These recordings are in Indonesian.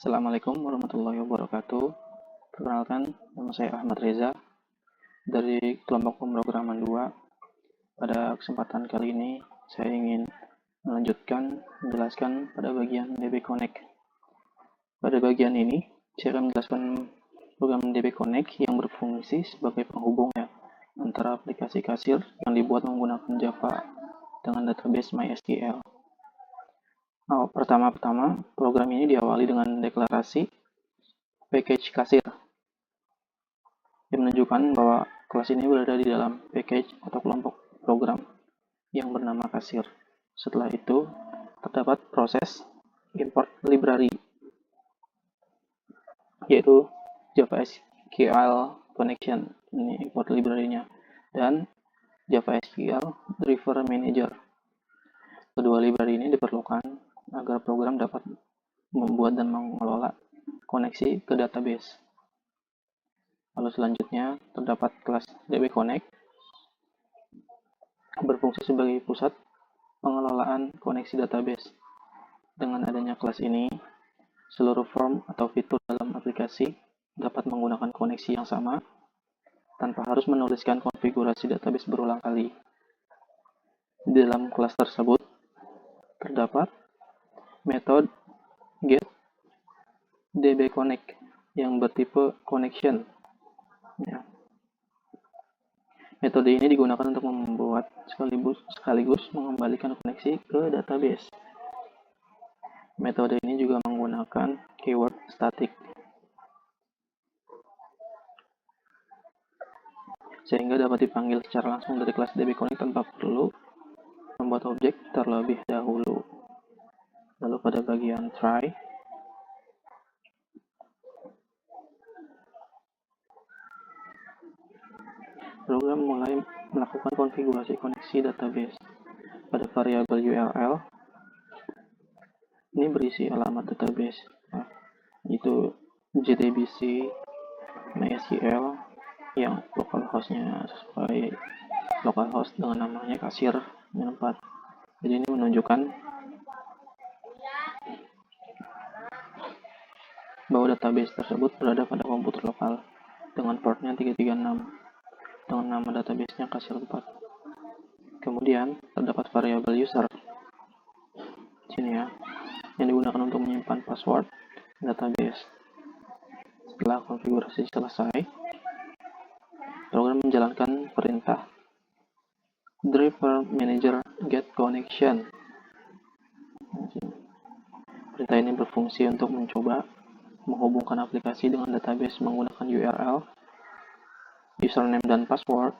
Assalamualaikum warahmatullahi wabarakatuh. Perkenalkan, nama saya Ahmad Reza dari kelompok pemrograman 2. Pada kesempatan kali ini, saya ingin menjelaskan pada bagian DB Connect. Pada bagian ini, saya akan menjelaskan program DB Connect yang berfungsi sebagai penghubung antara aplikasi kasir yang dibuat menggunakan Java dengan database MySQL. Pertama-tama, program ini diawali dengan deklarasi package kasir yang menunjukkan bahwa kelas ini berada di dalam package atau kelompok program yang bernama kasir. Setelah itu, terdapat proses import library, yaitu Java SQL Connection, ini import library-nya, dan Java SQL Driver Manager. Kedua library ini diperlukan agar program dapat membuat dan mengelola koneksi ke database. Lalu selanjutnya terdapat kelas DB Connect berfungsi sebagai pusat pengelolaan koneksi database. Dengan adanya kelas ini, seluruh form atau fitur dalam aplikasi dapat menggunakan koneksi yang sama tanpa harus menuliskan konfigurasi database berulang kali. Di dalam kelas tersebut terdapat metode get DB Connect yang bertipe connection. Metode ini digunakan untuk membuat sekaligus mengembalikan koneksi ke database. Metode ini juga menggunakan keyword static, sehingga dapat dipanggil secara langsung dari kelas DB Connect tanpa perlu membuat objek terlebih dahulu. Lalu pada bagian try, program mulai melakukan konfigurasi koneksi database. Pada variabel URL, ini berisi alamat database, yaitu JDBC MySQL yang localhost-nya sesuai localhost dengan namanya kasir-4. Jadi ini menunjukkan bahwa database tersebut berada pada komputer lokal dengan portnya 336 dengan nama database-nya kasir-4. Kemudian terdapat variabel user sini yang digunakan untuk menyimpan password database. Setelah konfigurasi selesai, program menjalankan perintah Driver Manager Get Connection. Perintah ini berfungsi untuk mencoba menghubungkan aplikasi dengan database menggunakan URL, username, dan password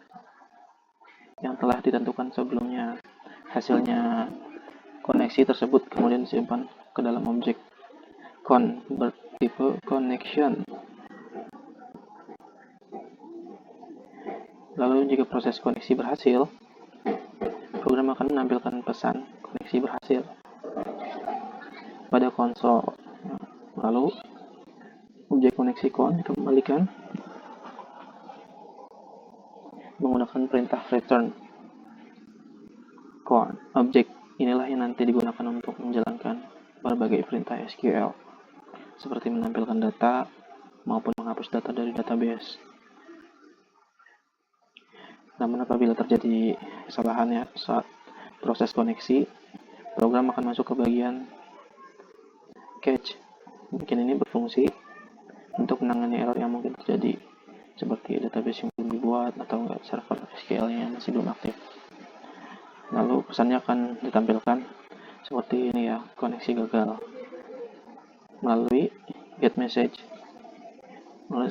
yang telah ditentukan sebelumnya. Hasilnya koneksi tersebut kemudian disimpan ke dalam objek con bertipe connection. Lalu jika proses koneksi berhasil, program akan menampilkan pesan koneksi berhasil pada konsol. Lalu objek koneksi con dikembalikan menggunakan perintah return con. Objek inilah yang nanti digunakan untuk menjalankan berbagai perintah SQL, seperti menampilkan data maupun menghapus data dari database. Namun apabila terjadi kesalahan saat proses koneksi, program akan masuk ke bagian catch. Mungkin ini berfungsi untuk menangani error yang mungkin terjadi, seperti database yang belum dibuat atau server SQL-nya masih belum aktif. Lalu pesannya akan ditampilkan seperti ini koneksi gagal melalui get message,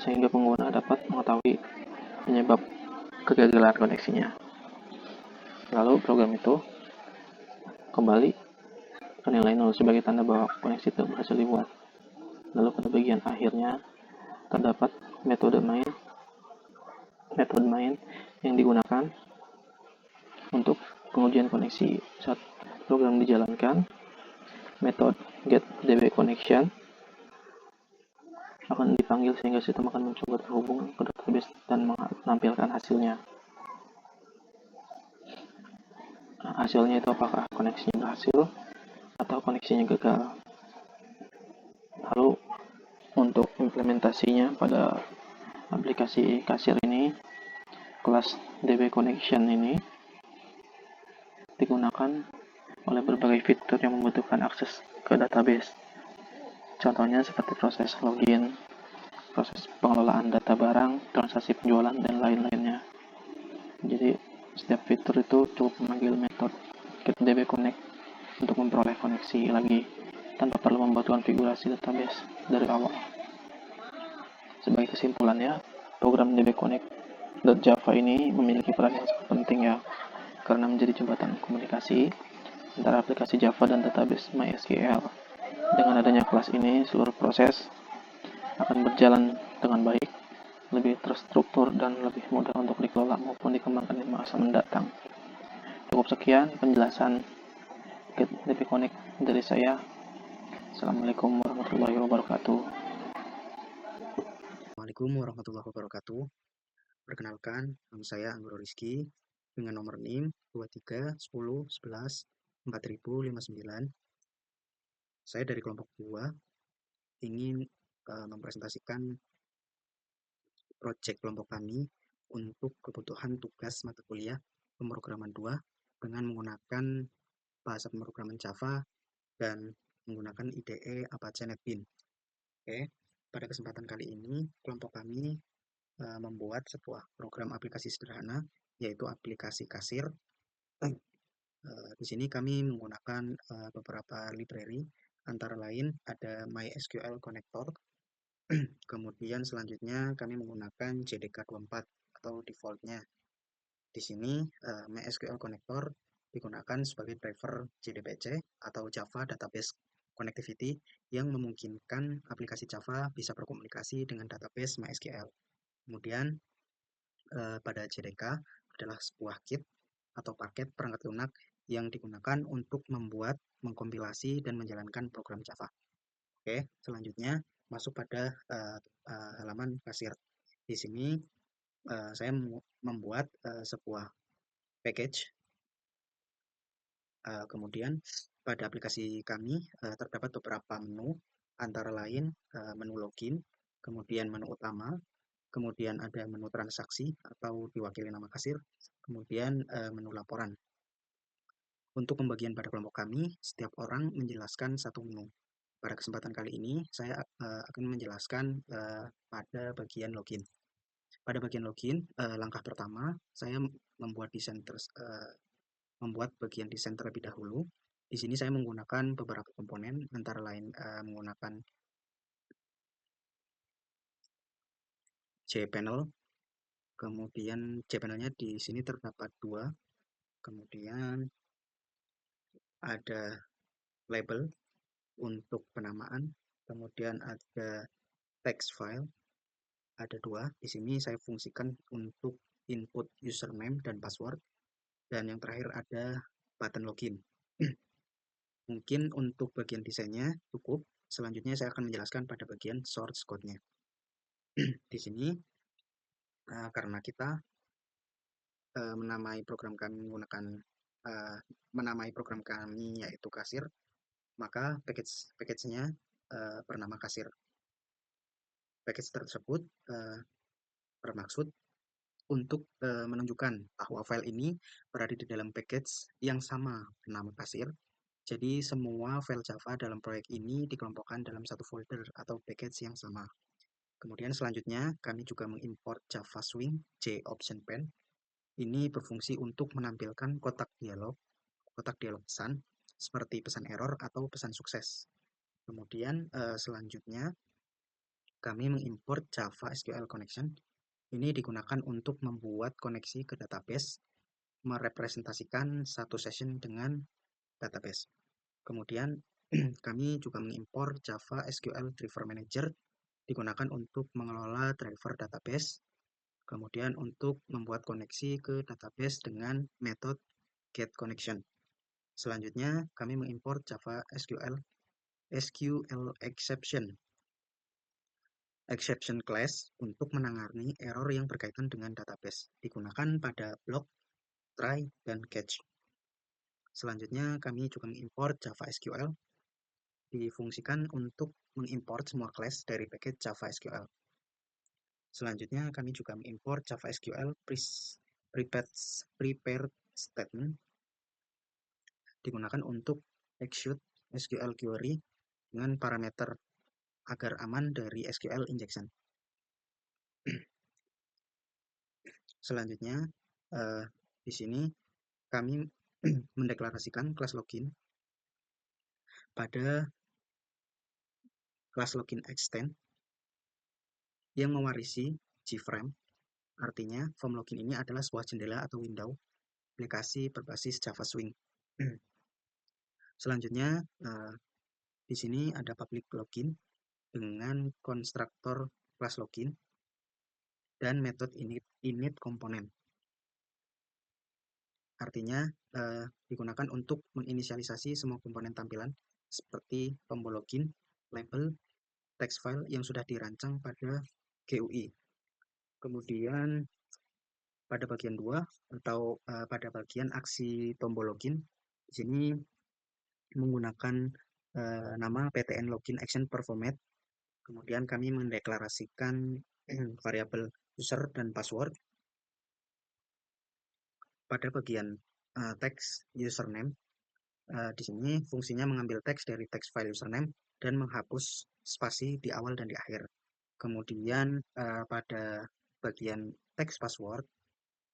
sehingga pengguna dapat mengetahui penyebab kegagalan koneksinya. Lalu program itu kembali ke nilai 0 sebagai tanda bahwa koneksi itu berhasil dibuat. Lalu pada bagian akhirnya terdapat metode main yang digunakan untuk pengujian koneksi. Saat program dijalankan, metode get DB connection akan dipanggil sehingga sistem akan mencoba terhubung ke database dan menampilkan hasilnya. Hasilnya itu apakah koneksinya berhasil atau koneksinya gagal. Lalu Untuk implementasinya pada aplikasi kasir ini, kelas DB Connection ini digunakan oleh berbagai fitur yang membutuhkan akses ke database. Contohnya seperti proses login, proses pengelolaan data barang, transaksi penjualan, dan lain-lainnya. Jadi setiap fitur itu cukup memanggil metode getDB connect untuk memperoleh koneksi lagi tanpa perlu membuat konfigurasi database dari awal. Sebagai kesimpulannya, program DB Connect.java ini memiliki peran yang sangat penting ya, karena menjadi jembatan komunikasi antara aplikasi Java dan database MySQL. Dengan adanya kelas ini, seluruh proses akan berjalan dengan baik, lebih terstruktur, dan lebih mudah untuk dikelola maupun dikembangkan di masa mendatang. Cukup sekian penjelasan GetDB Connect dari saya. Assalamualaikum warahmatullahi wabarakatuh. Assalamualaikum warahmatullahi wabarakatuh. Perkenalkan, nama saya Anggoro Rizky dengan nomor NIM 2310114059. Saya dari kelompok 2 ingin mempresentasikan proyek kelompok kami untuk kebutuhan tugas mata kuliah pemrograman 2 dengan menggunakan bahasa pemrograman Java dan menggunakan IDE Apache NetBeans. Oke, pada kesempatan kali ini kelompok kami membuat sebuah program aplikasi sederhana, yaitu aplikasi kasir. Di sini kami menggunakan beberapa library, antara lain ada MySQL Connector, kemudian selanjutnya kami menggunakan JDK24 atau defaultnya. Di sini MySQL Connector digunakan sebagai driver JDBC atau Java Database Connectivity yang memungkinkan aplikasi Java bisa berkomunikasi dengan database MySQL. Kemudian pada JDK adalah sebuah kit atau paket perangkat lunak yang digunakan untuk membuat, mengkompilasi, dan menjalankan program Java. Oke, selanjutnya masuk pada halaman kasir. Di sini saya membuat sebuah package. Kemudian pada aplikasi kami terdapat beberapa menu, antara lain menu login, kemudian menu utama, kemudian ada menu transaksi atau diwakili nama kasir, kemudian menu laporan. Untuk pembagian pada kelompok kami, setiap orang menjelaskan satu menu. Pada kesempatan kali ini, saya akan menjelaskan pada bagian login. Pada bagian login, langkah pertama, saya membuat bagian desain terlebih dahulu. Di sini saya menggunakan beberapa komponen, antara lain menggunakan JPanel. Kemudian JPanel-nya di sini terdapat dua. Kemudian ada label untuk penamaan, kemudian ada text file, ada dua. Di sini saya fungsikan untuk input username dan password, dan yang terakhir ada button login. Mungkin untuk bagian desainnya cukup. Selanjutnya saya akan menjelaskan pada bagian source code-nya. Di sini karena kita menamai program kami menggunakan menamai program kami yaitu kasir, maka package-nya bernama kasir. Package tersebut bermaksud untuk menunjukkan bahwa file ini berada di dalam package yang sama bernama kasir. Jadi semua file Java dalam proyek ini dikelompokkan dalam satu folder atau package yang sama. Kemudian selanjutnya kami juga mengimport Java Swing JOptionPan. Ini berfungsi untuk menampilkan kotak dialog pesan, seperti pesan error atau pesan sukses. Kemudian selanjutnya kami mengimport Java SQL Connection. Ini digunakan untuk membuat koneksi ke database, merepresentasikan satu session dengan database. Kemudian kami juga mengimport Java SQL Driver Manager, digunakan untuk mengelola driver database, kemudian untuk membuat koneksi ke database dengan metode getConnection. Selanjutnya kami mengimport Java SQL exception class untuk menangani error yang berkaitan dengan database, digunakan pada block, try, dan catch. Selanjutnya kami juga mengimport Java SQL difungsikan untuk mengimport semua class dari package Java SQL. Selanjutnya kami juga mengimport Java SQL prepared statement digunakan untuk execute SQL query dengan parameter agar aman dari SQL injection. Selanjutnya di sini kami mendeklarasikan kelas login pada kelas login extend yang mewarisi JFrame. Artinya form login ini adalah sebuah jendela atau window aplikasi berbasis Java Swing. Selanjutnya di sini ada public login dengan konstruktor kelas login dan metode init komponen. Artinya digunakan untuk menginisialisasi semua komponen tampilan seperti tombol login, label, text file yang sudah dirancang pada GUI. Kemudian pada bagian 2 atau pada bagian aksi tombol login, di sini menggunakan nama ptn login action performat. Kemudian kami mendeklarasikan variabel user dan password. Pada bagian teks username, di sini fungsinya mengambil teks dari text file username dan menghapus spasi di awal dan di akhir. Kemudian pada bagian teks password,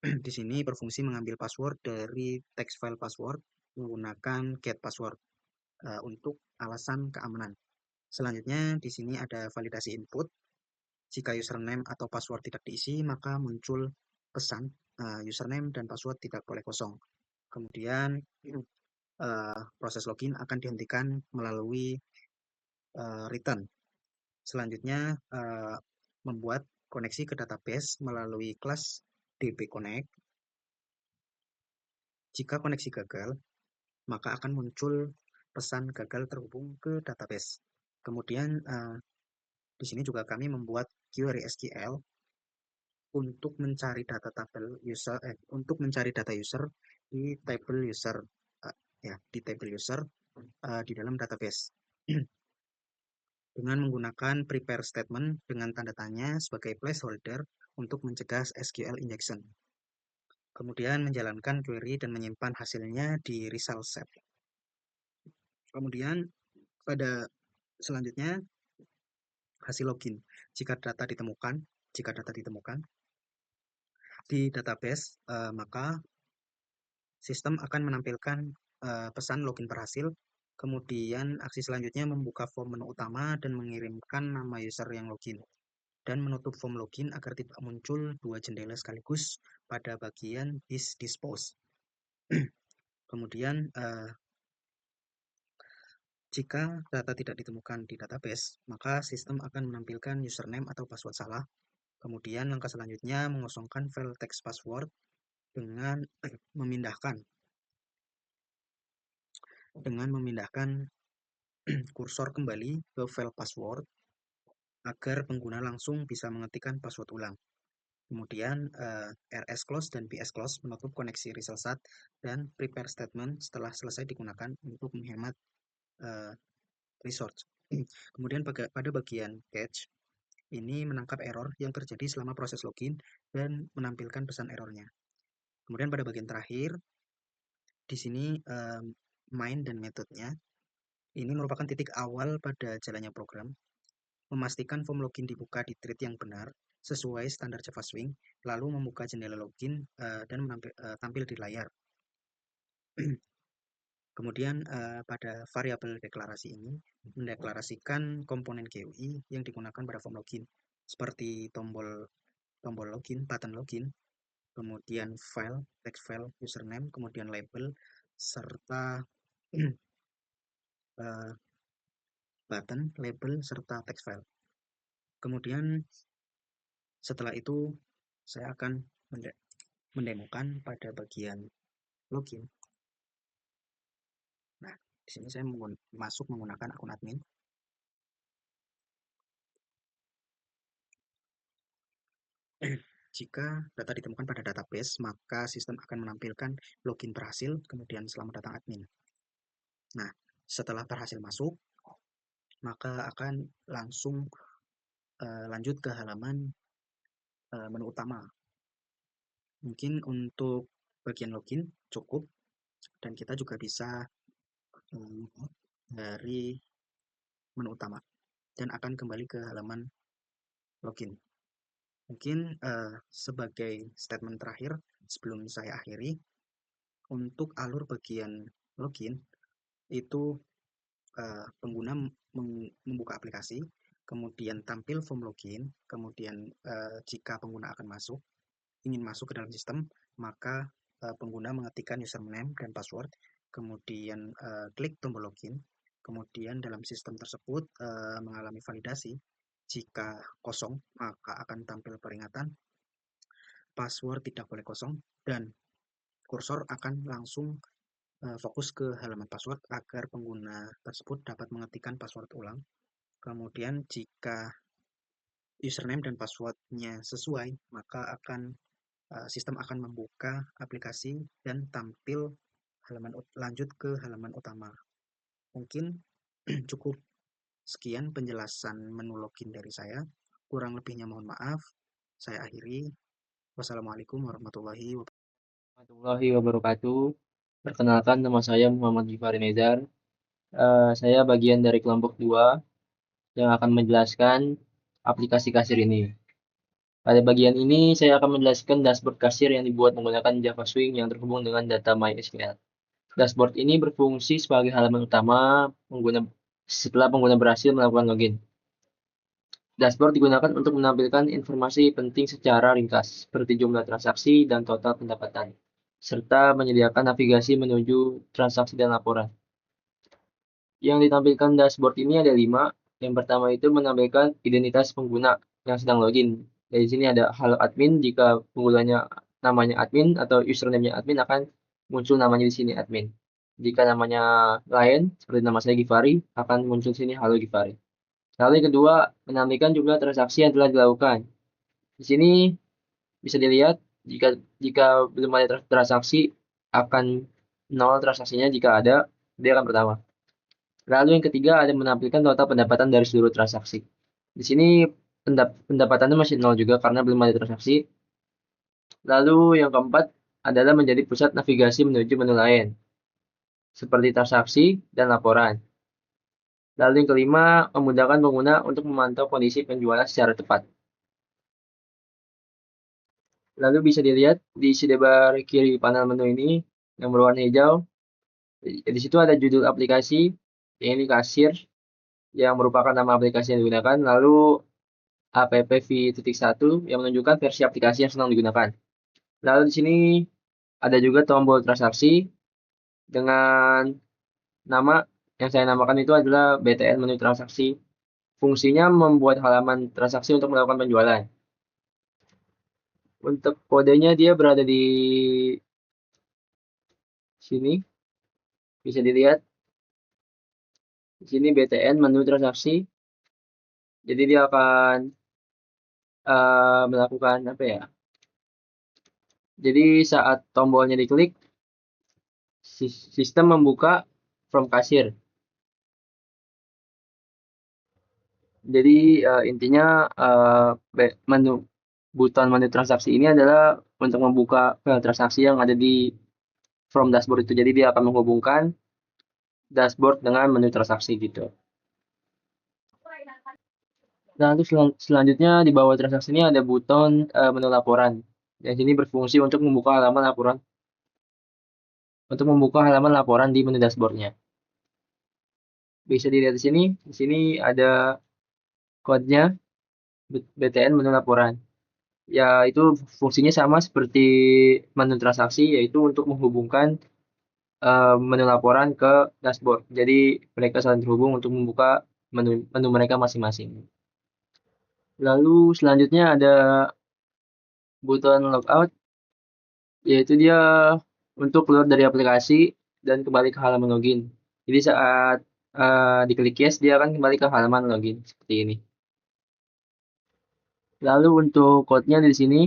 di sini berfungsi mengambil password dari text file password menggunakan get password untuk alasan keamanan. Selanjutnya di sini ada validasi input. Jika username atau password tidak diisi, maka muncul pesan username dan password tidak boleh kosong. Kemudian proses login akan dihentikan melalui return. Selanjutnya membuat koneksi ke database melalui kelas dbconnect. Jika koneksi gagal, maka akan muncul pesan gagal terhubung ke database. Kemudian di sini juga kami membuat query SQL untuk mencari data tabel user untuk mencari data user di table user di table user di dalam database dengan menggunakan prepare statement dengan tanda tanya sebagai placeholder untuk mencegah SQL injection. Kemudian menjalankan query dan menyimpan hasilnya di result set. Kemudian pada selanjutnya hasil login. Jika data ditemukan di database, maka sistem akan menampilkan pesan login berhasil. Kemudian aksi selanjutnya membuka form menu utama dan mengirimkan nama user yang login. Dan menutup form login agar tidak muncul dua jendela sekaligus pada bagian is dispose. Kemudian jika data tidak ditemukan di database, maka sistem akan menampilkan username atau password salah. Kemudian langkah selanjutnya mengosongkan file text password dengan memindahkan kursor kembali ke file password agar pengguna langsung bisa mengetikkan password ulang. Kemudian rs close dan ps close menutup koneksi result dan prepare statement setelah selesai digunakan untuk menghemat resource. Kemudian pada bagian catch ini menangkap error yang terjadi selama proses login dan menampilkan pesan errornya. Kemudian pada bagian terakhir di sini main dan metodenya ini merupakan titik awal pada jalannya program. Memastikan form login dibuka di thread yang benar sesuai standar Java Swing, lalu membuka jendela login dan tampil di layar. Kemudian pada variabel deklarasi ini mendeklarasikan komponen GUI yang digunakan pada form login seperti tombol login, button login, kemudian file, text file, username, kemudian label, serta button, label, serta text file. Kemudian setelah itu saya akan mendemokan pada bagian login. Nah, di sini saya masuk menggunakan akun admin. Jika data ditemukan pada database, maka sistem akan menampilkan login berhasil, kemudian selamat datang admin. Nah, setelah berhasil masuk, maka akan langsung lanjut ke halaman menu utama. Mungkin untuk bagian login cukup, dan kita juga bisa dari menu utama dan akan kembali ke halaman login. Mungkin sebagai statement terakhir sebelum saya akhiri, untuk alur bagian login itu pengguna membuka aplikasi, kemudian tampil form login, kemudian jika pengguna ingin masuk ke dalam sistem, maka pengguna mengetikkan username dan password, kemudian klik tombol login, kemudian dalam sistem tersebut mengalami validasi. Jika kosong, maka akan tampil peringatan password tidak boleh kosong, dan kursor akan langsung fokus ke halaman password agar pengguna tersebut dapat mengetikkan password ulang. Kemudian jika username dan passwordnya sesuai, maka sistem akan membuka aplikasi dan tampil lanjut ke halaman utama. Mungkin cukup sekian penjelasan menu login dari saya. Kurang lebihnya mohon maaf. Saya akhiri. Wassalamualaikum warahmatullahi wabarakatuh. Perkenalkan, nama saya Muhammad Gifari Nezar. Saya bagian dari kelompok 2 yang akan menjelaskan aplikasi kasir ini. Pada bagian ini, saya akan menjelaskan dashboard kasir yang dibuat menggunakan Java Swing yang terhubung dengan data MySQL. Dashboard ini berfungsi sebagai halaman utama setelah pengguna berhasil melakukan login. Dashboard digunakan untuk menampilkan informasi penting secara ringkas, seperti jumlah transaksi dan total pendapatan, serta menyediakan navigasi menuju transaksi dan laporan. Yang ditampilkan dashboard ini ada 5. Yang pertama itu menampilkan identitas pengguna yang sedang login. Dari sini ada halo admin, jika penggunanya namanya admin atau username-nya admin akan muncul namanya di sini admin. Jika namanya lain, seperti nama saya Gifari, akan muncul di sini halo Gifari. Lalu yang kedua, menampilkan jumlah transaksi yang telah dilakukan. Di sini bisa dilihat jika belum ada transaksi akan 0 transaksinya, jika ada dia akan pertama. Lalu yang ketiga ada menampilkan total pendapatan dari seluruh transaksi. Di sini pendapatannya masih 0 juga karena belum ada transaksi. Lalu yang keempat adalah menjadi pusat navigasi menuju menu lain, seperti transaksi dan laporan. Lalu yang kelima, memudahkan pengguna untuk memantau kondisi penjualan secara tepat. Lalu bisa dilihat di sidebar kiri panel menu ini yang berwarna hijau. Di situ ada judul aplikasi, ini kasir, yang merupakan nama aplikasi yang digunakan. Lalu app.v.1 yang menunjukkan versi aplikasi yang sedang digunakan. Lalu di sini ada juga tombol transaksi dengan nama yang saya namakan itu adalah BTN menu transaksi. Fungsinya membuat halaman transaksi untuk melakukan penjualan. Untuk kodenya dia berada di sini. Bisa dilihat. Di sini BTN menu transaksi. Jadi dia akan melakukan apa ya? Jadi saat tombolnya diklik, sistem membuka from kasir. Jadi intinya button menu transaksi ini adalah untuk membuka file transaksi yang ada di from dashboard itu. Jadi dia akan menghubungkan dashboard dengan menu transaksi gitu. Nah, selanjutnya di bawah transaksi ini ada button menu laporan. Yang ini berfungsi untuk membuka halaman laporan. Di menu dashboardnya. Bisa dilihat di sini. Di sini ada kodenya BTN menu laporan. Ya, itu fungsinya sama seperti menu transaksi, yaitu untuk menghubungkan menu laporan ke dashboard. Jadi mereka saling terhubung untuk membuka menu mereka masing-masing. Lalu selanjutnya ada button logout, yaitu dia untuk keluar dari aplikasi dan kembali ke halaman login. Jadi saat diklik yes, dia akan kembali ke halaman login seperti ini. Lalu untuk code-nya di sini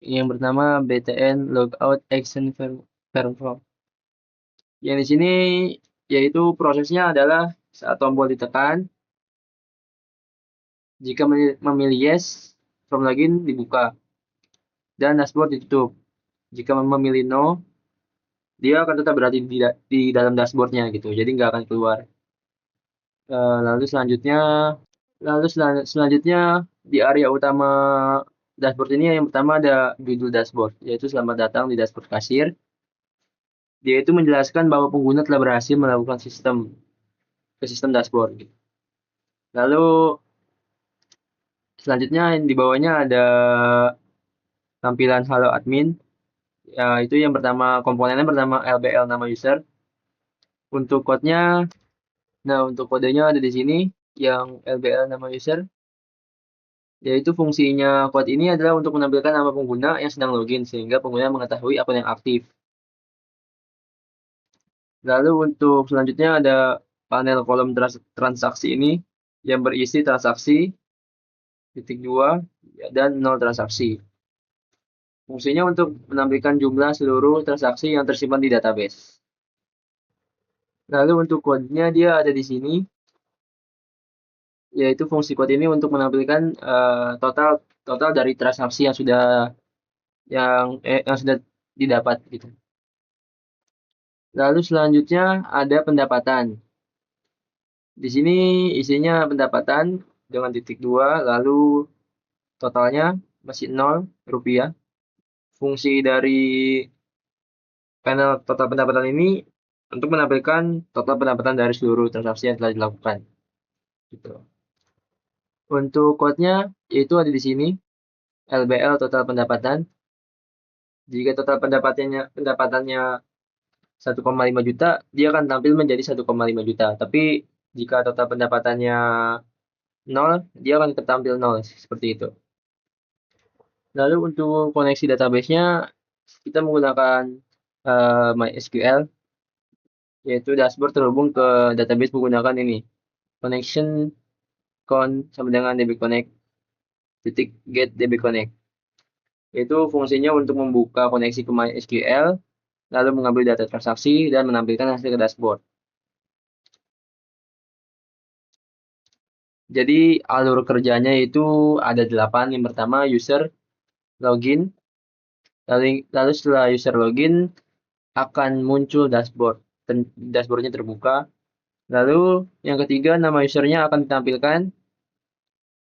yang bernama BTN logout action perform. Yang di sini yaitu prosesnya adalah saat tombol ditekan, Jika memilih yes, from login dibuka dan dashboard ditutup. Jika memilih no, dia akan tetap berada di dalam dashboardnya gitu, jadi nggak akan keluar. Lalu selanjutnya di area utama dashboard ini yang pertama ada judul dashboard, yaitu selamat datang di dashboard kasir. Dia itu menjelaskan bahwa pengguna telah berhasil melakukan ke sistem dashboard. Gitu. Lalu selanjutnya di bawahnya ada tampilan halo admin. Ya, itu yang pertama komponennya pertama LBL nama user. Untuk kodenya ada di sini yang LBL nama user. Yaitu fungsinya kode ini adalah untuk menampilkan nama pengguna yang sedang login sehingga pengguna mengetahui akun yang aktif. Lalu untuk selanjutnya ada panel kolom transaksi ini yang berisi transaksi, titik 2, dan 0 transaksi. Fungsinya untuk menampilkan jumlah seluruh transaksi yang tersimpan di database. Lalu untuk kodenya dia ada di sini, yaitu fungsi kode ini untuk menampilkan total dari transaksi yang sudah didapat gitu. Lalu selanjutnya ada pendapatan. Di sini isinya pendapatan dengan titik 2, lalu totalnya masih 0 rupiah. Fungsi dari panel total pendapatan ini untuk menampilkan total pendapatan dari seluruh transaksi yang telah dilakukan. Gitu. Untuk kodenya itu ada di sini, LBL total pendapatan. Jika total pendapatannya 1,5 juta, dia akan tampil menjadi 1,5 juta. Tapi jika total pendapatannya 0, dia akan tetap tampil 0, seperti itu. Lalu untuk koneksi database-nya, kita menggunakan MySQL, yaitu dashboard terhubung ke database menggunakan ini, connection con sama dengan dbconnect titik get dbconnect. Itu fungsinya untuk membuka koneksi ke MySQL, lalu mengambil data transaksi dan menampilkan hasil ke dashboard. Jadi alur kerjanya itu ada 8. Yang pertama user login, lalu setelah user login akan muncul dashboard. Dashboardnya terbuka. Lalu yang ketiga nama usernya akan ditampilkan,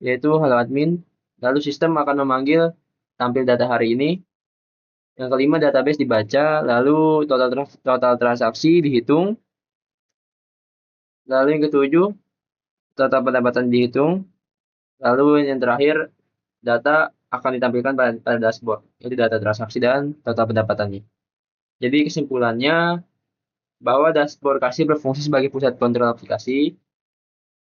yaitu halo admin. Lalu sistem akan memanggil tampil data hari ini. Yang kelima database dibaca, lalu total transaksi dihitung. Lalu yang ketujuh total pendapatan dihitung. Lalu yang terakhir data akan ditampilkan pada dashboard, yaitu data transaksi dan total pendapatannya. Jadi kesimpulannya bahwa dashboard kasir berfungsi sebagai pusat kontrol aplikasi.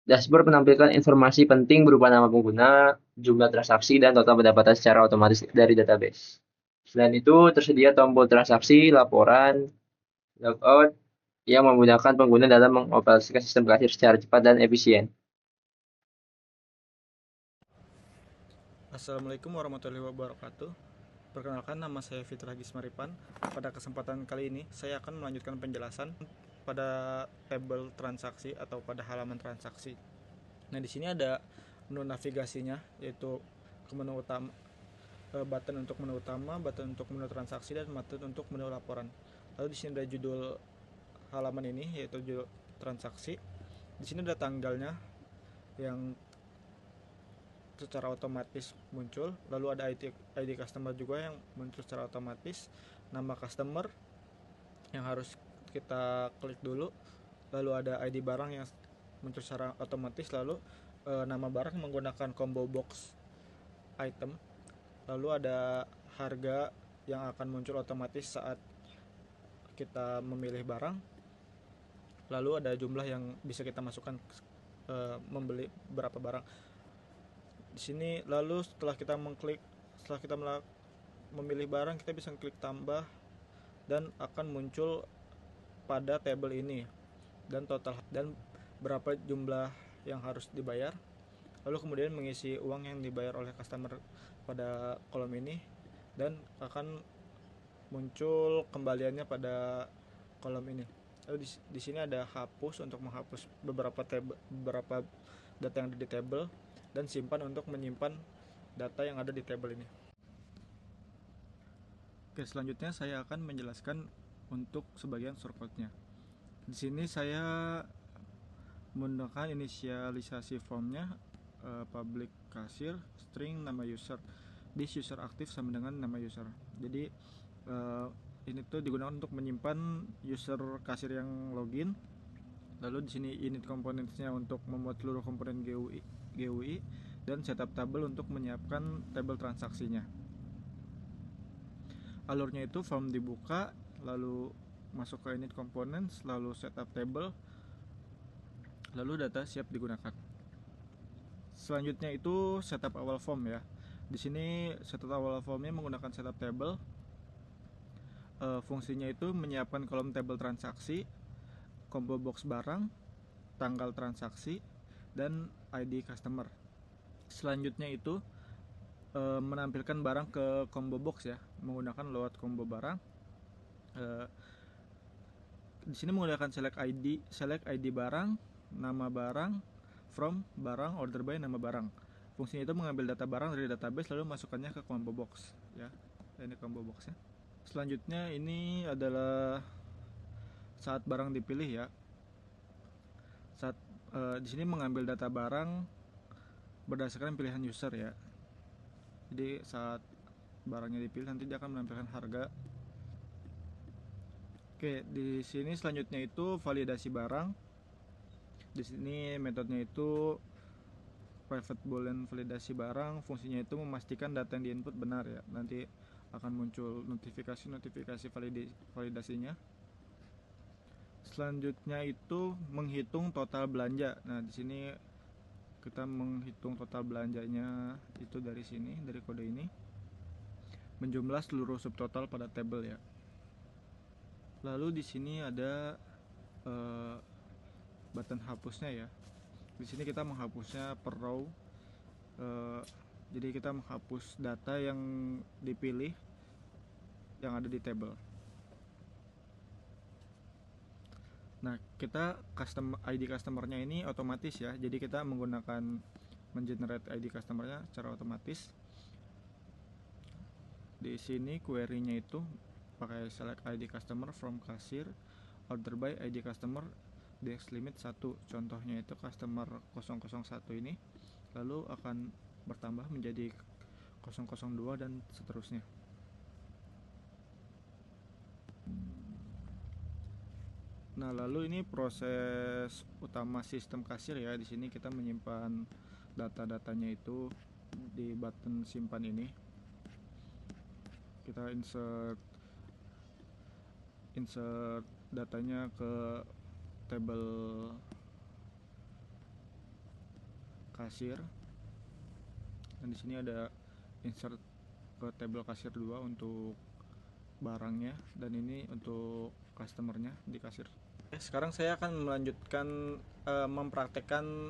Dashboard menampilkan informasi penting berupa nama pengguna, jumlah transaksi, dan total pendapatan secara otomatis dari database. Selain itu, tersedia tombol transaksi, laporan, logout, yang memudahkan pengguna dalam mengoperasikan sistem kasir secara cepat dan efisien. Assalamualaikum warahmatullahi wabarakatuh. Perkenalkan, nama saya Fitrah Gismaripan. Pada kesempatan kali ini saya akan melanjutkan penjelasan pada tabel transaksi atau pada halaman transaksi. Nah, di sini ada menu navigasinya, yaitu ke menu utama, button untuk menu utama, button untuk menu transaksi, dan button untuk menu laporan. Lalu di sini ada judul halaman ini, yaitu judul transaksi. Di sini ada tanggalnya yang secara otomatis muncul, lalu ada ID customer juga yang muncul secara otomatis, nama customer yang harus kita klik dulu, lalu ada ID barang yang muncul secara otomatis, lalu nama barang menggunakan combo box item, lalu ada harga yang akan muncul otomatis saat kita memilih barang, lalu ada jumlah yang bisa kita masukkan membeli berapa barang di sini. Lalu setelah kita memilih barang, kita bisa klik tambah dan akan muncul pada tabel ini dan total dan berapa jumlah yang harus dibayar. Lalu kemudian mengisi uang yang dibayar oleh customer pada kolom ini dan akan muncul kembaliannya pada kolom ini. Lalu di sini ada hapus untuk menghapus beberapa data yang ada di tabel. dan simpan untuk menyimpan data yang ada di tabel ini. Oke, selanjutnya saya akan menjelaskan untuk sebagian shortcut-nya. Di sini saya menggunakan inisialisasi formnya, public kasir, string nama user, this user aktif sama dengan nama user. Jadi ini tuh digunakan untuk menyimpan user kasir yang login. Lalu di sini init components-nya untuk membuat seluruh komponen GUI dan setup table untuk menyiapkan tabel transaksinya. Alurnya itu form dibuka, lalu masuk ke init components, lalu setup table, lalu data siap digunakan. Selanjutnya itu setup awal form ya. Di sini setup awal formnya menggunakan setup table. Fungsinya itu menyiapkan kolom tabel transaksi, combo box barang, tanggal transaksi, dan ID customer. Selanjutnya itu menampilkan barang ke combo box ya, menggunakan load combo barang. Di sini menggunakan select ID barang, nama barang, from barang, order by nama barang. Fungsinya itu mengambil data barang dari database lalu masukkannya ke combo box ya. Ini combo boxnya. Selanjutnya ini adalah saat barang dipilih ya. Saat di sini mengambil data barang berdasarkan pilihan user ya. Jadi saat barangnya dipilih nanti dia akan menampilkan harga. Oke, di sini selanjutnya itu validasi barang. Di sini metodenya itu private boolean validasi barang. Fungsinya itu memastikan data yang diinput benar ya. Nanti akan muncul notifikasi validasinya. Selanjutnya itu menghitung total belanja. Nah, di sini kita menghitung total belanjanya itu dari sini, dari kode ini, menjumlah seluruh subtotal pada tabel ya. Lalu di sini ada button hapusnya ya. Di sini kita menghapusnya per row. Jadi kita menghapus data yang dipilih yang ada di tabel. Nah, kita ID customernya ini otomatis ya. Jadi kita menggunakan mengenerate ID customernya secara otomatis. Di sini query-nya itu pakai select ID customer from cashier, order by ID customer, DX limit 1. Contohnya itu customer 001 ini lalu akan bertambah menjadi 002 dan seterusnya. Nah, lalu ini proses utama sistem kasir ya. Di sini kita menyimpan data-datanya itu di button simpan ini. Kita insert datanya ke tabel kasir. Dan di sini ada insert ke tabel kasir 2 untuk barangnya dan ini untuk customernya di kasir. Sekarang saya akan melanjutkan mempraktekkan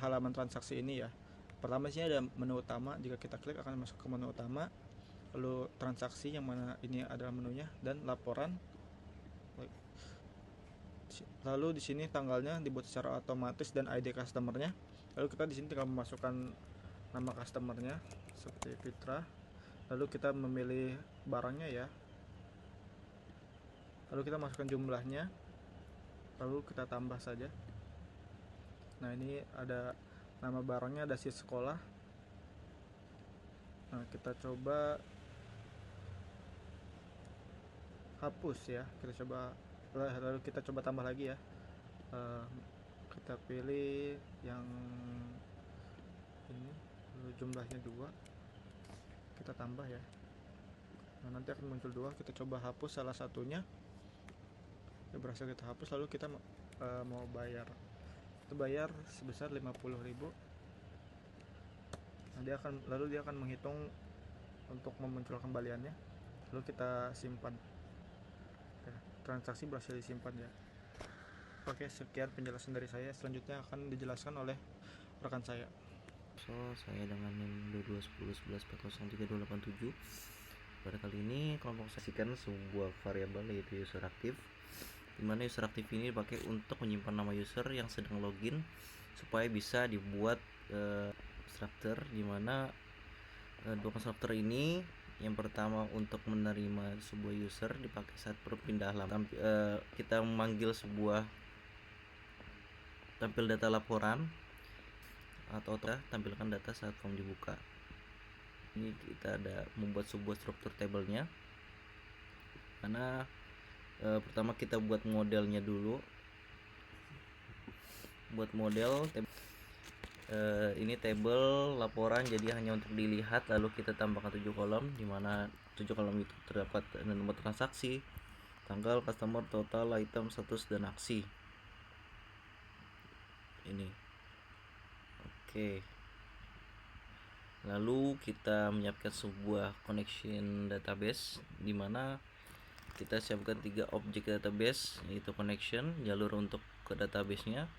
halaman transaksi ini ya. Pertama sini ada menu utama, jika kita klik akan masuk ke menu utama, lalu transaksi yang mana ini adalah menunya dan laporan. Lalu di sini tanggalnya dibuat secara otomatis dan ID customernya. Lalu kita di sini tinggal memasukkan nama customernya seperti Fitra. Lalu kita memilih barangnya ya. Lalu kita masukkan jumlahnya. Lalu kita tambah saja. Nah, ini ada nama barangnya, ada si sekolah. Nah, kita coba hapus ya. Lalu kita coba tambah lagi ya. Kita pilih yang ini, lalu jumlahnya 2. Kita tambah ya. Nah, nanti akan muncul 2. Kita coba hapus salah satunya. Ya, berhasil kita hapus. Lalu kita mau bayar. Kita bayar sebesar 50.000. Nah, lalu dia akan menghitung untuk memunculkan kembaliannya. Lalu kita simpan. Oke, transaksi berhasil disimpan ya. Oke, sekian penjelasan dari saya. Selanjutnya akan dijelaskan oleh rekan saya. Saya dengan NIM 221011403287. Pada kali ini kelompok saksikan sebuah variabel yaitu user aktif, dimana user aktif ini dipakai untuk menyimpan nama user yang sedang login supaya bisa dibuat konstruktor, dimana dua konstruktor ini yang pertama untuk menerima sebuah user dipakai saat perpindahan kita memanggil sebuah tampil data laporan atau tampilkan data saat form dibuka. Ini kita ada membuat sebuah struktur tabelnya, karena pertama kita buat modelnya dulu. Buat model ini tabel laporan, jadi hanya untuk dilihat, lalu kita tambahkan 7 kolom, dimana 7 kolom itu terdapat nomor transaksi, tanggal, customer, total, item, status, dan aksi. Ini oke. Lalu kita menyiapkan sebuah connection database, dimana kita siapkan 3 objek database, yaitu connection, jalur untuk ke database-nya,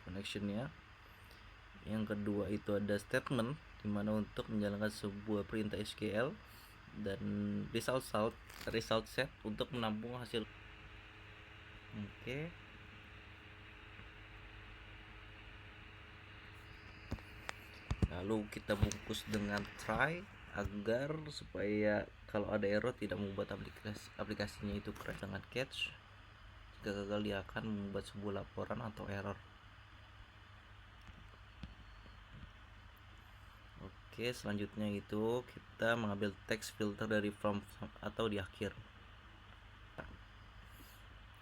connectionnya. Yang kedua itu ada statement, dimana untuk menjalankan sebuah perintah SQL, dan result set untuk menampung hasil. Oke. Lalu kita bungkus dengan try agar supaya kalau ada error tidak membuat aplikasinya itu crash. Dengan catch, jika gagal dia akan membuat sebuah laporan atau error. Oke, selanjutnya itu kita mengambil text filter dari from atau di akhir.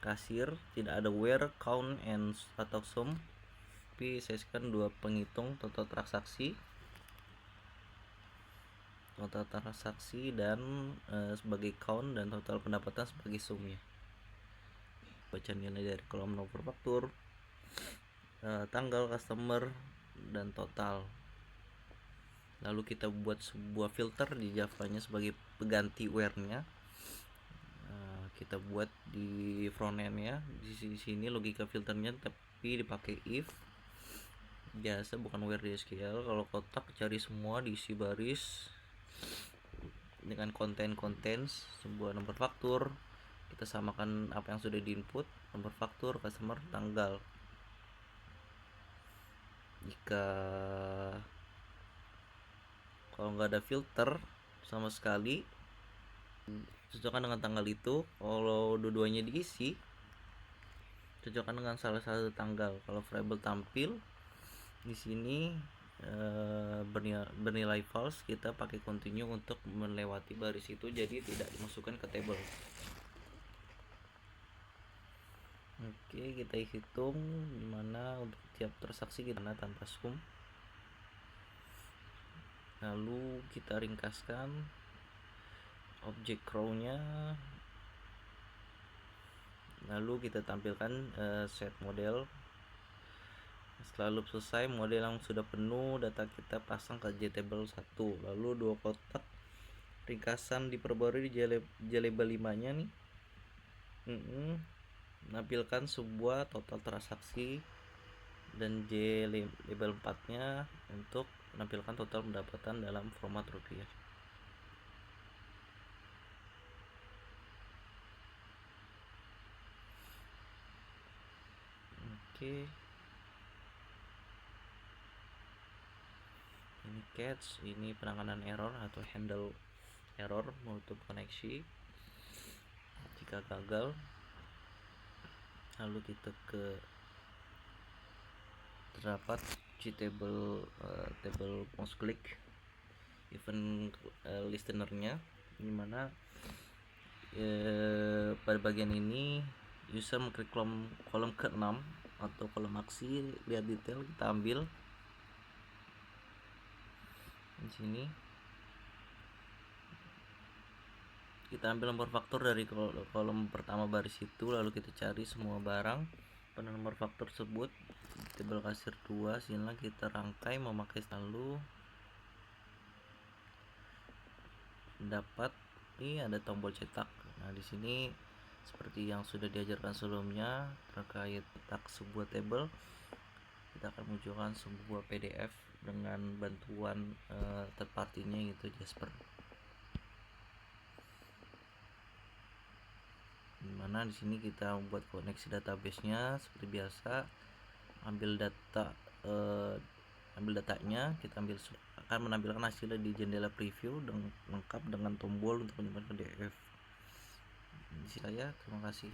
Kasir tidak ada where, count, and atau sum, tapi saya sekarang 2 penghitung total transaksi dan sebagai count, dan total pendapatan sebagai sumnya. Baca nilai dari kolom nomor faktur, tanggal, customer, dan total. Lalu kita buat sebuah filter di Java-nya sebagai pengganti where-nya. Kita buat di front end-nya. Di sini logika filternya tapi dipakai if biasa, bukan where di SQL. Kalau kotak cari semua, diisi baris dengan konten sebuah nomor faktur. Kita samakan apa yang sudah diinput, nomor faktur, customer, tanggal. Jika kalau nggak ada filter sama sekali, cocokkan dengan tanggal itu. Kalau dua-duanya diisi, cocokkan dengan salah satu tanggal. Kalau variabel tampil di sini bernilai false, kita pakai continue untuk melewati baris itu, jadi tidak dimasukkan ke table. Oke, kita hitung dimana untuk tiap transaksi kita tanpa sum. Lalu kita ringkaskan objek row-nya, lalu kita tampilkan set model. Setelah loop selesai, model yang sudah penuh, data kita pasang ke JTable 1. Lalu 2 kotak ringkasan diperbarui di JLabel 5 nya nih. Menampilkan sebuah total transaksi, dan JLabel 4 nya untuk menampilkan total pendapatan dalam format rupiah. Oke. Ini catch, ini penanganan error atau handle error, menutup koneksi jika gagal. Lalu kita ke terdapat table mouse click event listener-nya, dimana pada bagian ini user mengklik kolom ke-6 atau kolom aksi, lihat detail, kita ambil di sini. Kita ambil nomor faktur dari kolom pertama baris itu, lalu kita cari semua barang pada nomor faktur tersebut. Tabel kasir 2, sini kita rangkai memakai, lalu dapat ini ada tombol cetak. Nah, di sini seperti yang sudah diajarkan sebelumnya terkait cetak sebuah tabel, kita akan munculkan sebuah PDF dengan bantuan third party-nya, yaitu Jasper. dimana di sini kita membuat koneksi database-nya seperti biasa, ambil datanya, kita akan menampilkan hasilnya di jendela preview lengkap dengan tombol untuk menyimpan PDF. Terima kasih.